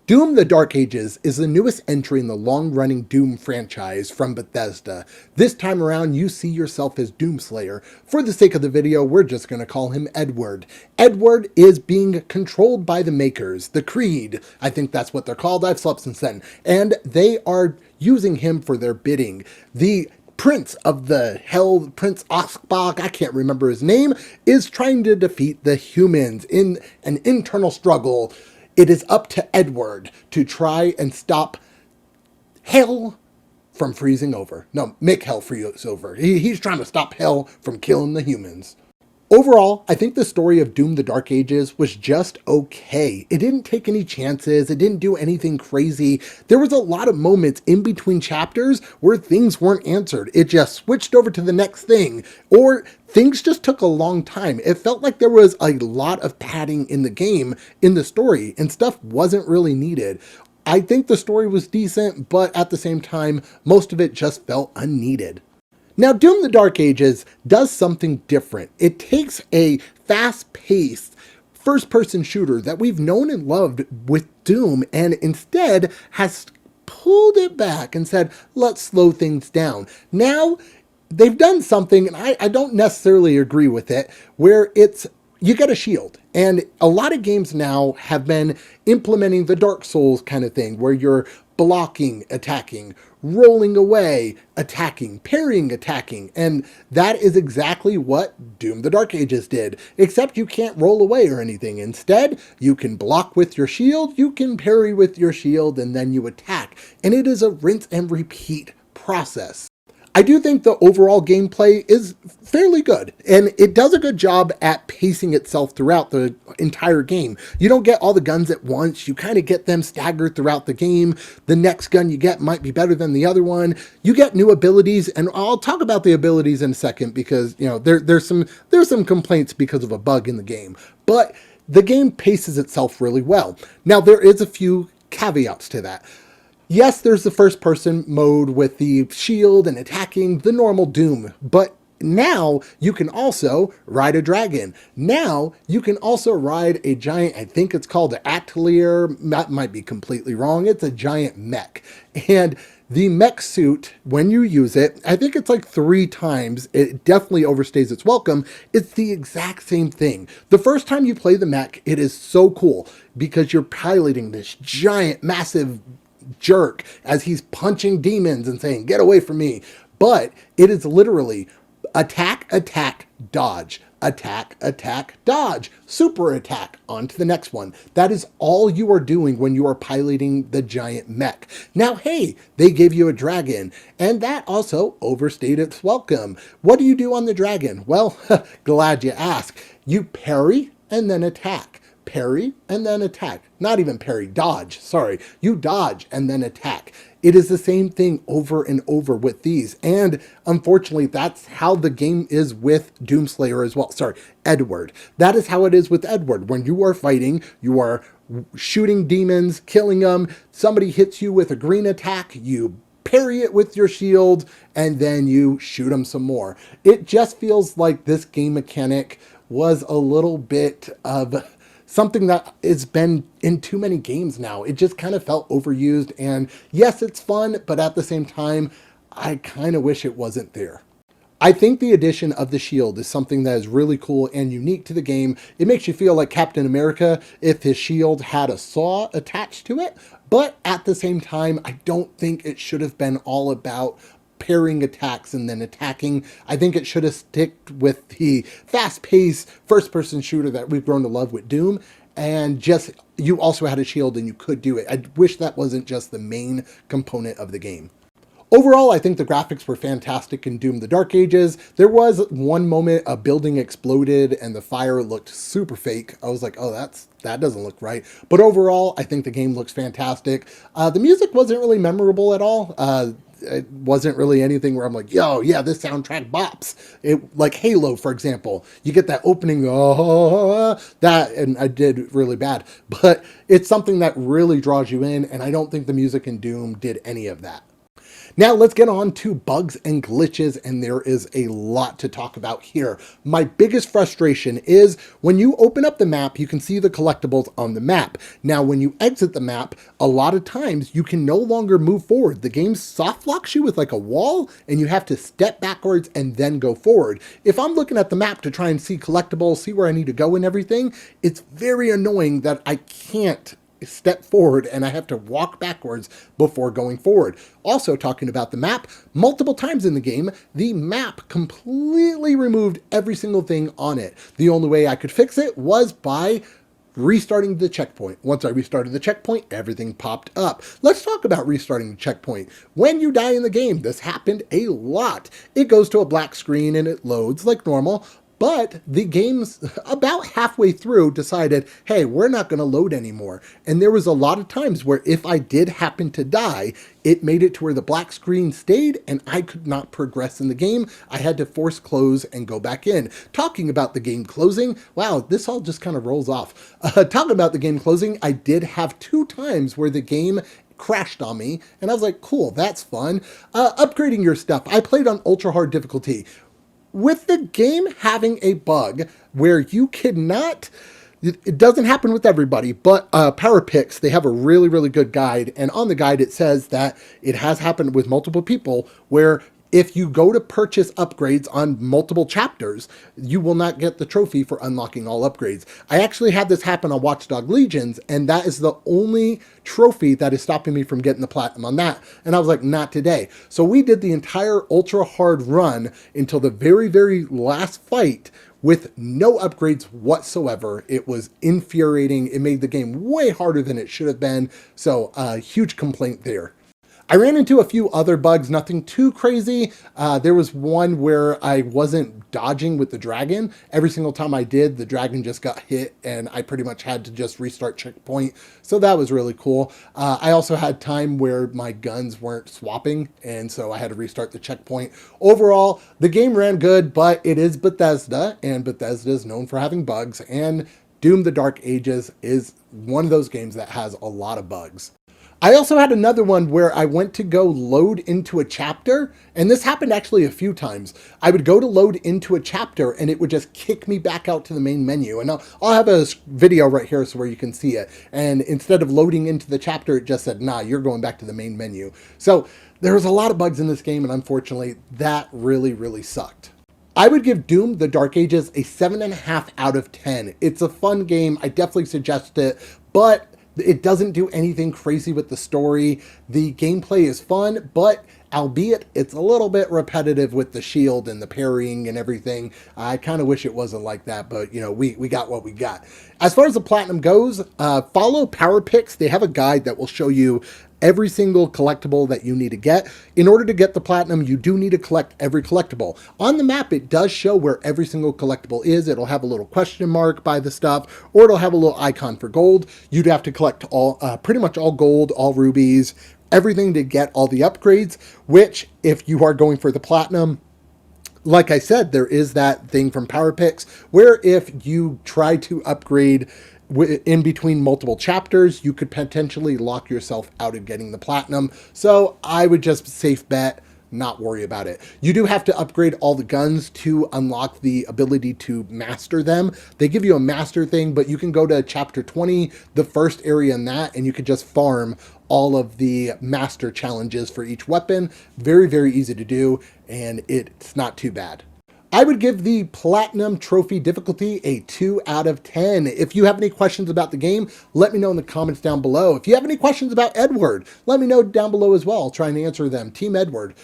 Doom: The Dark Ages is the newest entry in the long-running Doom franchise from Bethesda. This time around, you see yourself as Doomslayer. For the sake of the video, we're just going to call him Edward. Edward is being controlled by the Makers, the Creed. I think that's what they're called. I've slept since then. And they are using him for their bidding. The Prince of the Hell, Prince Ospach, I can't remember his name, is trying to defeat the humans in an internal struggle. It is up to Edward to try and stop hell from freezing over. No, make hell freeze over. He's trying to stop hell from killing the humans. Overall, I think the story of Doom: The Dark Ages was just okay. It didn't take any chances, it didn't do anything crazy. There was a lot of moments in between chapters where things weren't answered. It just switched over to the next thing, or things just took a long time. It felt like there was a lot of padding in the game, in the story, and stuff wasn't really needed. I think the story was decent, but at the same time, most of it just felt unneeded. Now, Doom: The Dark Ages does something different. It takes a fast-paced first-person shooter that we've known and loved with Doom and instead has pulled it back and said, let's slow things down. Now, they've done something, and I don't necessarily agree with it, where you get a shield. And a lot of games now have been implementing the Dark Souls kind of thing, where you're blocking, attacking, rolling away, attacking, parrying, attacking. And that is exactly what Doom: The Dark Ages did, except you can't roll away or anything. Instead, you can block with your shield, you can parry with your shield, and then you attack. And it is a rinse and repeat process. I do think the overall gameplay is fairly good, and it does a good job at pacing itself throughout the entire game. You don't get all the guns at once, you kind of get them staggered throughout the game. The next gun you get might be better than the other one. You get new abilities, and I'll talk about the abilities in a second because, you know, there's some complaints because of a bug in the game. But the game paces itself really well. Now, there is a few caveats to that. Yes, there's the first person mode with the shield and attacking, the normal Doom, but now you can also ride a dragon. Now you can also ride a giant, I think it's called an Atelier, that might be completely wrong, it's a giant mech. And the mech suit, when you use it, I think it's like 3 times, it definitely overstays its welcome, it's the exact same thing. The first time you play the mech, it is so cool because you're piloting this giant, massive jerk as he's punching demons and saying, get away from me. But it is literally attack, attack, dodge, attack, attack, dodge, super attack, on to the next one. That is all you are doing when you are piloting the giant mech. Now, hey, they gave you a dragon, and that also overstayed its welcome. What do you do on the dragon? Well, glad you asked. You parry and then attack. Parry and then attack. Not even parry, dodge, sorry. You dodge and then attack. It is the same thing over and over with these. And unfortunately, that's how the game is with Doomslayer as well. Sorry, Edward. That is how it is with Edward. When you are fighting, you are shooting demons, killing them. Somebody hits you with a green attack, you parry it with your shield, and then you shoot them some more. It just feels like this game mechanic was a little bit of something that has been in too many games now. It just kind of felt overused, and yes, it's fun, but at the same time, I kind of wish it wasn't there. I think the addition of the shield is something that is really cool and unique to the game. It makes you feel like Captain America if his shield had a saw attached to it, but at the same time, I don't think it should have been all about parrying attacks and then attacking. I think it should have sticked with the fast-paced first-person shooter that we've grown to love with Doom, and just you also had a shield and you could do it. I wish that wasn't just the main component of the game. Overall, I think the graphics were fantastic in Doom: The Dark Ages. There was one moment a building exploded and the fire looked super fake. I was like, oh, that doesn't look right. But overall, I think the game looks fantastic. The music wasn't really memorable at all. It wasn't really anything where I'm like, yo, yeah, this soundtrack bops. It, like Halo, for example, you get that opening, that, and I did really bad. But it's something that really draws you in, and I don't think the music in Doom did any of that. Now let's get on to bugs and glitches, and there is a lot to talk about here. My biggest frustration is when you open up the map, you can see the collectibles on the map. Now when you exit the map, a lot of times you can no longer move forward. The game soft locks you with like a wall, and you have to step backwards and then go forward. If I'm looking at the map to try and see collectibles, see where I need to go and everything, it's very annoying that I can't step forward and I have to walk backwards before going forward. Also, talking about the map, multiple times in the game, the map completely removed every single thing on it. The only way I could fix it was by restarting the checkpoint. Once I restarted the checkpoint, everything popped up. Let's talk about restarting the checkpoint. When you die in the game, this happened a lot. It goes to a black screen and it loads like normal, but the game's about halfway through decided, hey, we're not going to load anymore. And there was a lot of times where if I did happen to die, it made it to where the black screen stayed and I could not progress in the game. I had to force close and go back in. Talking about the game closing, wow, this all just kind of rolls off. Talking about the game closing, I did have 2 times where the game crashed on me and I was like, cool, that's fun. Upgrading your stuff. I played on ultra hard difficulty. With the game having a bug where you cannot, it doesn't happen with everybody, but PowerPix, they have a really, really good guide. And on the guide, it says that it has happened with multiple people where if you go to purchase upgrades on multiple chapters, you will not get the trophy for unlocking all upgrades. I actually had this happen on Watch Dogs Legion, and that is the only trophy that is stopping me from getting the platinum on that. And I was like, not today. So we did the entire ultra hard run until the very, very last fight with no upgrades whatsoever. It was infuriating. It made the game way harder than it should have been. So a huge complaint there. I ran into a few other bugs, nothing too crazy. There was one where I wasn't dodging with the dragon. Every single time I did, the dragon just got hit and I pretty much had to just restart checkpoint. So that was really cool. I also had time where my guns weren't swapping, and so I had to restart the checkpoint. Overall, the game ran good, but it is Bethesda, and Bethesda is known for having bugs, and Doom: The Dark Ages is one of those games that has a lot of bugs. I also had another one where I went to go load into a chapter, and this happened actually a few times. I would go to load into a chapter and it would just kick me back out to the main menu. And I'll have a video right here so where you can see it. And instead of loading into the chapter, it just said, nah, you're going back to the main menu. So there was a lot of bugs in this game, and unfortunately, that really, really sucked. I would give Doom: The Dark Ages a 7.5 out of 10. It's a fun game. I definitely suggest it, but it doesn't do anything crazy with the story. The gameplay is fun, but albeit it's a little bit repetitive with the shield and the parrying and everything. I kind of wish it wasn't like that, but you know, we got what we got. As far as the platinum goes, follow PowerPix. They have a guide that will show you every single collectible that you need to get. In order to get the platinum, you do need to collect every collectible. On the map, it does show where every single collectible is. It'll have a little question mark by the stuff, or it'll have a little icon for gold. You'd have to collect all, pretty much all gold, all rubies, everything to get all the upgrades, which if you are going for the platinum, like I said, there is that thing from PowerPix where if you try to upgrade in between multiple chapters, you could potentially lock yourself out of getting the platinum. So I would just safe bet, not worry about it. You do have to upgrade all the guns to unlock the ability to master them. They give you a master thing, but you can go to chapter 20, the first area in that, and you could just farm all of the master challenges for each weapon. Very, very easy to do, and it's not too bad. I would give the Platinum Trophy difficulty a 2 out of 10. If you have any questions about the game, let me know in the comments down below. If you have any questions about Edward, let me know down below as well. I'll try and answer them. Team Edward,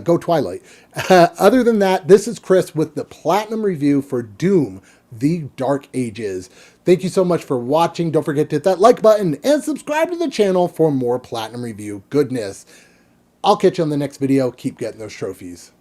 go Twilight. Other than that, this is Chris with the Platinum review for Doom: The Dark Ages. Thank you so much for watching. Don't forget to hit that like button and subscribe to the channel for more Platinum review goodness. I'll catch you on the next video. Keep getting those trophies.